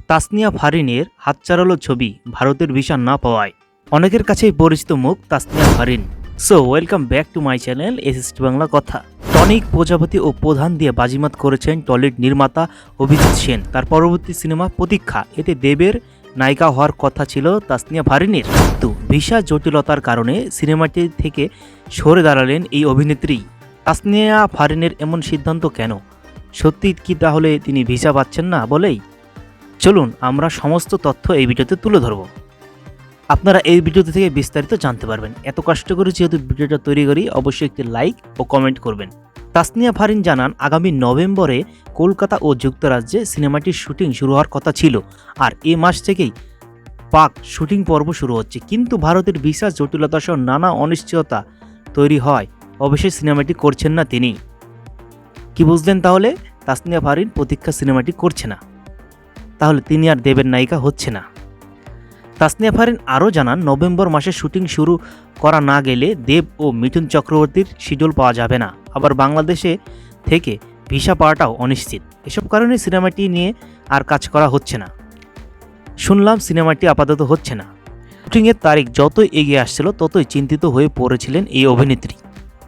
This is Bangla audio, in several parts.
তাসনিয়া ফারিনের হাতছাড়ালো ছবি ভারতের ভিসা না পাওয়ায় অনেকের কাছেই পরিচিত মুখ Tasnia Farin. So welcome back to my channel SST Bangla কথা। টনিক প্রজাপতি ও প্রধান দিয়ে বাজিমাত করেছেন টলিউড নির্মাতা অভিজিৎ সেন। তার পরবর্তী সিনেমা প্রতীক্ষা, এতে দেবের নায়িকা হওয়ার কথা ছিল তাসনিয়া ফারিনের, কিন্তু ভিসা জটিলতার কারণে সিনেমাটি থেকে সরে দাঁড়ালেন এই অভিনেত্রী। তাসনিয়া ফারিনের এমন সিদ্ধান্ত কেন? সত্যি কি তাহলে তিনি ভিসা পাচ্ছেন না বলেই? চলুন আমরা সমস্ত তথ্য এই ভিডিওতে তুলে ধরব। আপনারা এই ভিডিওতে থেকে বিস্তারিত জানতে পারবেন। এত কষ্ট করে যেহেতু ভিডিওটা তৈরি করি, অবশ্যই একটি লাইক ও কমেন্ট করবেন। তাসনিয়া ফারিন জানান, আগামী নভেম্বরে কলকাতা ও যুক্তরাজ্যে সিনেমাটির শুটিং শুরু হওয়ার কথা ছিল, আর এ মাস থেকেই পাক শুটিং পর্ব শুরু হচ্ছে। কিন্তু ভারতের ভিসা জটিলতা সহ নানা অনিশ্চয়তা তৈরি হয় অবশ্যই সিনেমাটি করছেন না তিনি। কি বুঝলেন তাহলে? তাসনিয়া ফারিন প্রতীক্ষা সিনেমাটি করছে না, তাহলে তিনি আর দেবের নায়িকা হচ্ছে না। তাসনিয়া ফারিন আরও জানান, নভেম্বর মাসে শুটিং শুরু করা না গেলে দেব ও মিঠুন চক্রবর্তীর শিডিউল পাওয়া যাবে না। আবার বাংলাদেশে থেকে ভিসা পাওয়াটাও অনিশ্চিত। এসব কারণে সিনেমাটি নিয়ে আর কাজ করা হচ্ছে না। শুনলাম সিনেমাটি আপাতত হচ্ছে না। শুটিংয়ের তারিখ যতই এগিয়ে আসছিল ততই চিন্তিত হয়ে পড়েছিলেন এই অভিনেত্রী।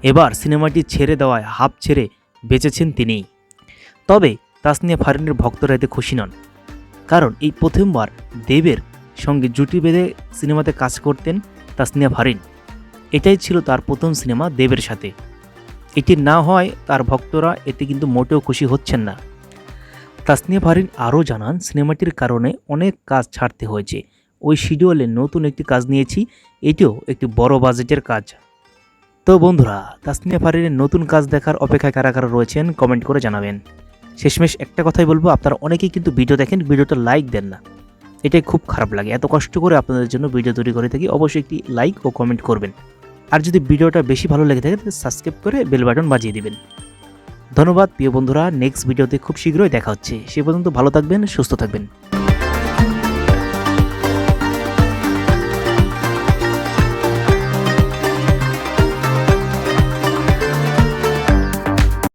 এবার সিনেমাটি ছেড়ে দেওয়ায় হাঁপ ছেড়ে বেঁচেছেন তিনি। তবে তাসনিয়া ফারিনের ভক্তরা এতে খুশি নন, কারণ এই প্রথমবার দেবের সঙ্গে জুটি বেঁধে সিনেমাতে কাজ করতেন তাসনিয়া ফারিন। এটাই ছিল তার প্রথম সিনেমা দেবের সাথে। এটি না হয় তার ভক্তরা এতে কিন্তু মোটেও খুশি হচ্ছেন না। তাসনিয়া ফারিন আরও জানান, সিনেমাটির কারণে অনেক কাজ ছাড়তে হয়েছে। ওই শিডিউলে নতুন একটি কাজ নিয়েছি, এটিও একটি বড় বাজেটের কাজ। তো বন্ধুরা, তাসনিয়া ফারিনের নতুন কাজ দেখার অপেক্ষায় কারা কারা রয়েছেন কমেন্ট করে জানাবেন। শেষমেশ একটা কথাই বলবো, আপনারা অনেকেই কিন্তু ভিডিও দেখেন, ভিডিওটা লাইক দেন না। এটাই খুব খারাপ লাগে। এত কষ্ট করে আপনাদের জন্য ভিডিও তৈরি করে থাকি, অবশ্যই একটি লাইক ও কমেন্ট করবেন। আর যদি ভিডিওটা বেশি ভালো লেগে থাকে তাহলে সাবস্ক্রাইব করে বেল বাটন বাজিয়ে দিবেন। ধন্যবাদ প্রিয় বন্ধুরা, নেক্সট ভিডিওতে খুব শীঘ্রই দেখা হচ্ছে। সে পর্যন্ত ভালো থাকবেন, সুস্থ থাকবেন।